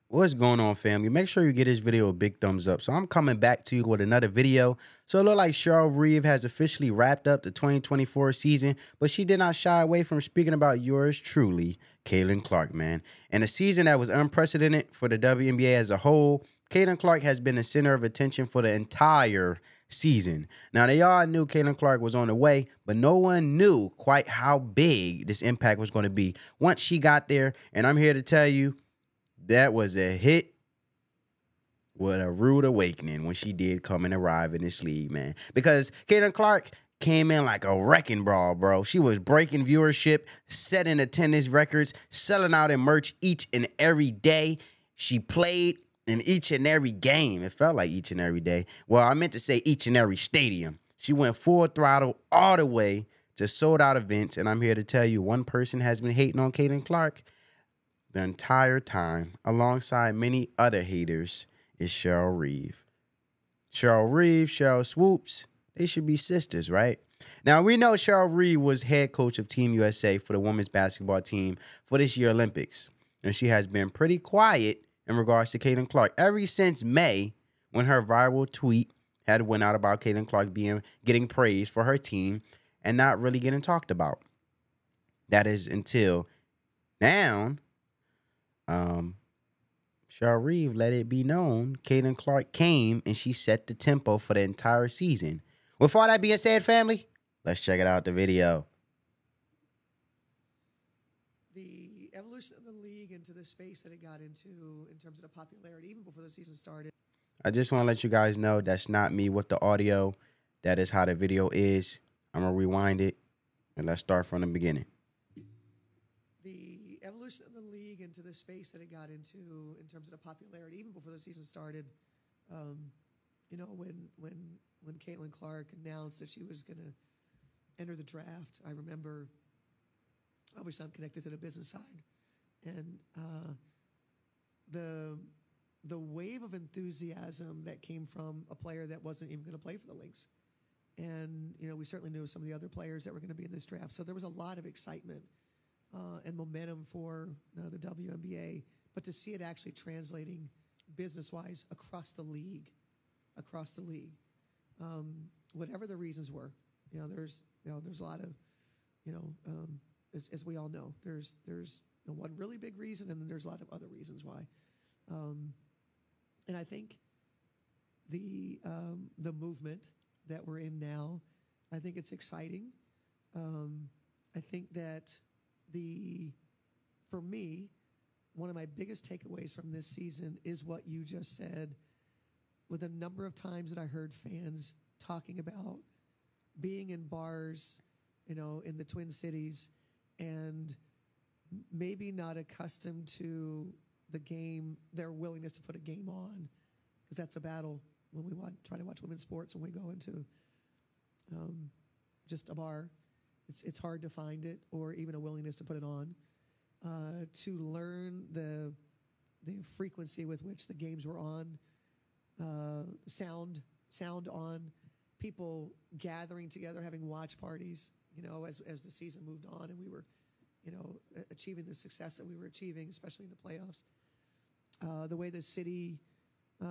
What's going on, family? Make sure you get this video a big thumbs up. So I'm coming back to you with another video. So it look like Cheryl Reeve has officially wrapped up the 2024 season, but she did not shy away from speaking about yours truly, Caitlin Clark, man. And a season that was unprecedented for the WNBA as a whole, Caitlin Clark has been the center of attention for the entire season. Now, they all knew Caitlin Clark was on the way, but no one knew quite how big this impact was going to be once she got there. And I'm here to tell you, that was a hit with a rude awakening when she did come and arrive in this league, man. Because Caitlin Clark came in like a wrecking ball, bro. She was breaking viewership, setting attendance records, selling out in merch each and every day. She played in each and every game. It felt like each and every day. Well, I meant to say each and every stadium. She went full throttle all the way to sold out events. And I'm here to tell you, one person has been hating on Caitlin Clark the entire time, alongside many other haters, is Cheryl Reeve. Cheryl Reeve, Cheryl Swoops, they should be sisters, right? Now, we know Cheryl Reeve was head coach of Team USA for the women's basketball team for this year Olympics. And she has been pretty quiet in regards to Caitlin Clark ever since May, when her viral tweet had went out about Caitlin Clark getting praised for her team and not really getting talked about. That is until now. Cheryl Reeve let it be known Caitlin Clark came and she set the tempo for the entire season. With all that being said, family, let's check it out, the video. The evolution of the league into the space that it got into in terms of the popularity, even before the season started. I just want to let you guys know that's not me with the audio. That is how the video is. I'm going to rewind it, and let's start from the beginning. The evolution of the league into the space that it got into in terms of the popularity, even before the season started. You know, when Caitlin Clark announced that she was going to enter the draft, I remember, obviously I'm connected to the business side, and the wave of enthusiasm that came from a player that wasn't even going to play for the Lynx. And, you know, we certainly knew some of the other players that were going to be in this draft. So there was a lot of excitement and momentum for the WNBA. But to see it actually translating business-wise across the league, whatever the reasons were, there's a lot of, as we all know, there's one really big reason, and then there's a lot of other reasons why. And I think the movement that we're in now, I think it's exciting. I think that for me, one of my biggest takeaways from this season is what you just said, with a number of times that I heard fans talking about being in bars, in the Twin Cities, and maybe not accustomed to the game, their willingness to put a game on, because that's a battle when we try to watch women's sports. When we go into just a bar, it's hard to find it, or even a willingness to put it on. To learn the frequency with which the games were on, sound on, people gathering together, having watch parties, as the season moved on, and we were, achieving the success that we were achieving, especially in the playoffs. The way the city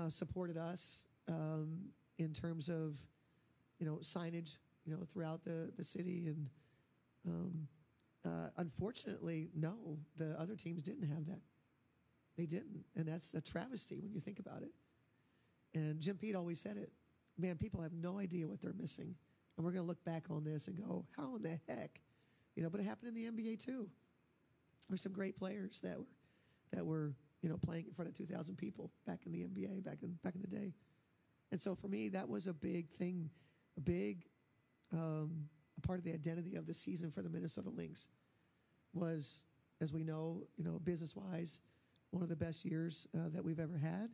supported us in terms of, signage, throughout the city. And unfortunately, no, the other teams didn't have that. They didn't. And that's a travesty when you think about it. And Jim Pete always said it. Man, people have no idea what they're missing. And we're going to look back on this and go, how in the heck? But it happened in the NBA too. There's some great players that were playing in front of 2,000 people back in the NBA, back in the day. And so for me, that was a big thing, a part of the identity of the season for the Minnesota Lynx was, as we know, business-wise, one of the best years that we've ever had.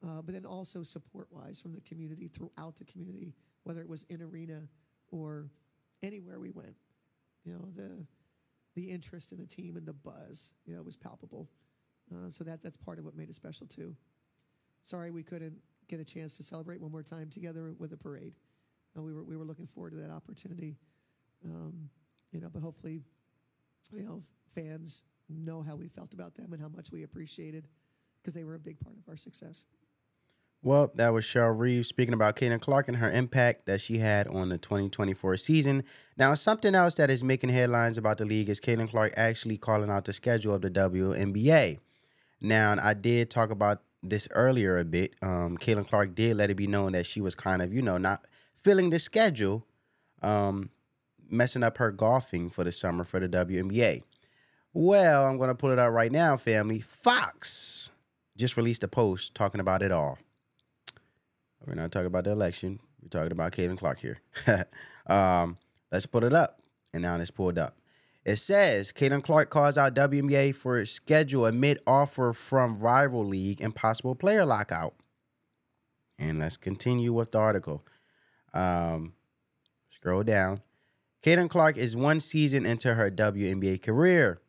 But then also support-wise from the community, throughout the community, whether it was in arena or anywhere we went. The interest in the team and the buzz, was palpable. So that's part of what made it special too. Sorry we couldn't get a chance to celebrate one more time together with a parade. We were looking forward to that opportunity. But hopefully, fans know how we felt about them and how much we appreciated because they were a big part of our success. Well, that was Cheryl Reeves speaking about Caitlin Clark and her impact that she had on the 2024 season. Now, something else that is making headlines about the league is Caitlin Clark actually calling out the schedule of the WNBA. Now, I did talk about this earlier a bit. Caitlin Clark did let it be known that she was kind of, not filling the schedule, messing up her golfing for the summer for the WNBA. Well, I'm going to pull it out right now, family. Fox just released a post talking about it all. We're not talking about the election. We're talking about Caitlin Clark here. Let's put it up. And now it's pulled up. It says, Caitlin Clark calls out WNBA for schedule amid offer from rival league and possible player lockout. And let's continue with the article. Scroll down. Caitlin Clark is one season into her WNBA career,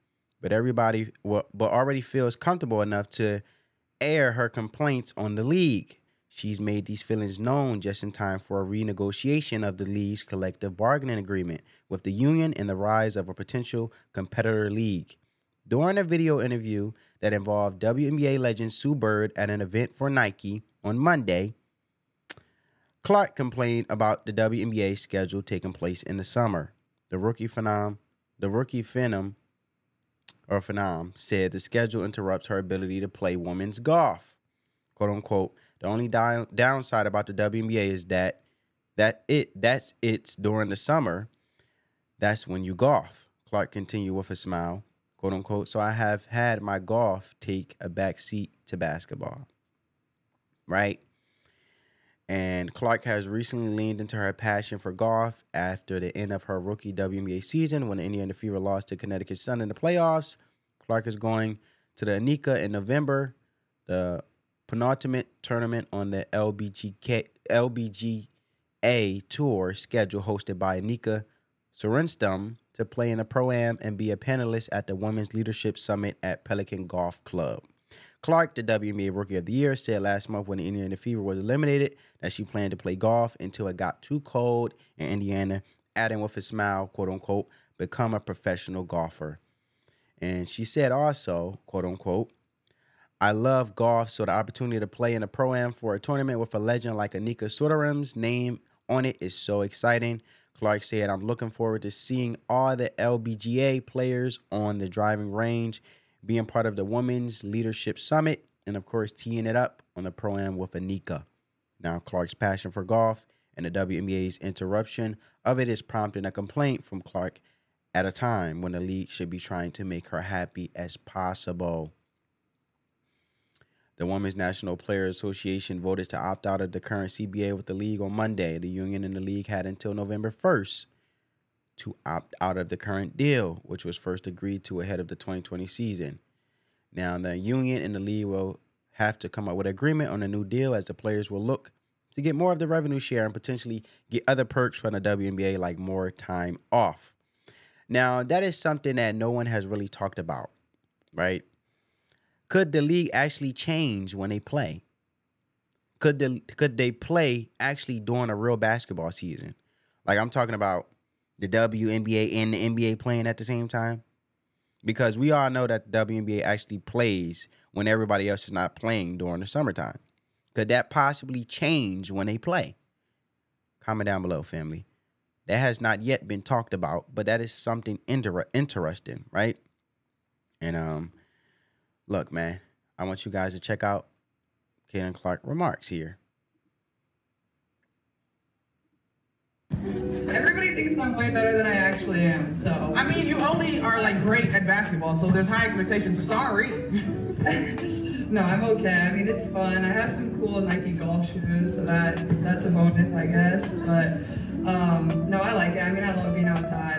but already feels comfortable enough to air her complaints on the league. She's made these feelings known just in time for a renegotiation of the league's collective bargaining agreement with the union and the rise of a potential competitor league. During a video interview that involved WNBA legend Sue Bird at an event for Nike on Monday, Clark complained about the WNBA schedule taking place in the summer. The rookie phenom said the schedule interrupts her ability to play women's golf. Quote unquote. The only downside about the WNBA is it's during the summer. That's when you golf. Clark continued with a smile, quote unquote. So I have had my golf take a back seat to basketball. Right? And Clark has recently leaned into her passion for golf after the end of her rookie WNBA season when the Indiana Fever lost to Connecticut Sun in the playoffs. Clark is going to the Anika in November, the penultimate tournament on the LBGA Tour schedule hosted by Anika Sorenstam to play in a Pro-Am and be a panelist at the Women's Leadership Summit at Pelican Golf Club. Clark, the WNBA Rookie of the Year, said last month when the Indiana Fever was eliminated that she planned to play golf until it got too cold in Indiana, adding with a smile, quote unquote, become a professional golfer. And she said also, quote unquote, I love golf, so the opportunity to play in a Pro-Am for a tournament with a legend like Anika Sorenstam's name on it is so exciting. Clark said, I'm looking forward to seeing all the LBGA players on the driving range, being part of the Women's Leadership Summit, and of course, teeing it up on the Pro-Am with Anika. Now, Clark's passion for golf and the WNBA's interruption of it is prompting a complaint from Clark at a time when the league should be trying to make her happy as possible. The Women's National Players Association voted to opt out of the current CBA with the league on Monday. The union and the league had until November 1st to opt out of the current deal, which was first agreed to ahead of the 2020 season. Now, the union and the league will have to come up with an agreement on a new deal as the players will look to get more of the revenue share and potentially get other perks from the WNBA like more time off. Now, that is something that no one has really talked about, right? Could the league actually change when they play? Could they play actually during a real basketball season? Like I'm talking about the WNBA and the NBA playing at the same time? Because we all know that the WNBA actually plays when everybody else is not playing during the summertime. Could that possibly change when they play? Comment down below, family. That has not yet been talked about, but that is something interesting, right? And look, man, I want you guys to check out Caitlin Clark remarks here. Everybody thinks I'm way better than I actually am, so. I mean, you only are like great at basketball, so there's high expectations. Sorry. No, I'm okay. I mean, it's fun. I have some cool Nike golf shoes, so that's a bonus, I guess. But no, I like it. I mean, I love being outside.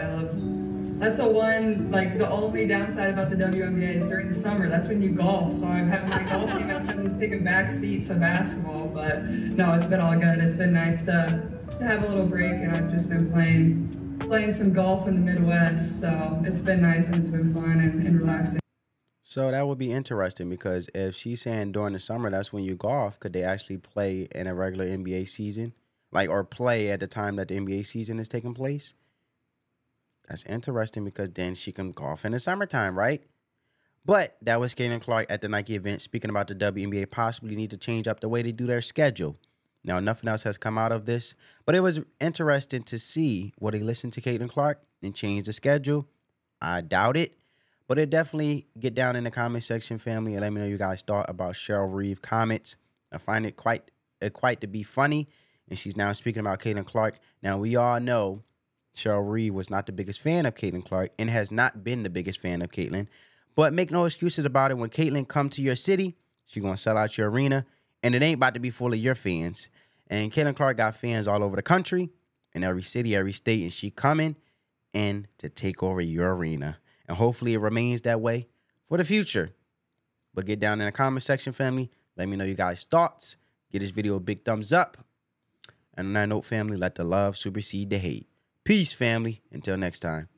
That's the only downside about the WNBA is during the summer. That's when you golf. So I've had my golf game has been take a back seat to basketball. But no, it's been all good. It's been nice to have a little break, and I've just been playing some golf in the Midwest. So it's been nice and it's been fun and relaxing. So that would be interesting because if she's saying during the summer, that's when you golf, could they actually play in a regular NBA season? Or play at the time that the NBA season is taking place? That's interesting because then she can golf in the summertime, right? But that was Caitlin Clark at the Nike event speaking about the WNBA possibly need to change up the way they do their schedule. Now, nothing else has come out of this, but it was interesting to see what they listened to Caitlin Clark and change the schedule. I doubt it, but it definitely get down in the comment section, family, and let me know you guys thought about Cheryl Reeve comments. I find it quite to be funny, and she's now speaking about Caitlin Clark. Now, we all know Cheryl Reeve was not the biggest fan of Caitlin Clark and has not been the biggest fan of Caitlin, but make no excuses about it. When Caitlin come to your city, she going to sell out your arena, and it ain't about to be full of your fans. And Caitlin Clark got fans all over the country, in every city, every state, and she coming in to take over your arena. And hopefully it remains that way for the future. But get down in the comment section, family. Let me know you guys' thoughts. Give this video a big thumbs up. And on that note, family, let the love supersede the hate. Peace, family. Until next time.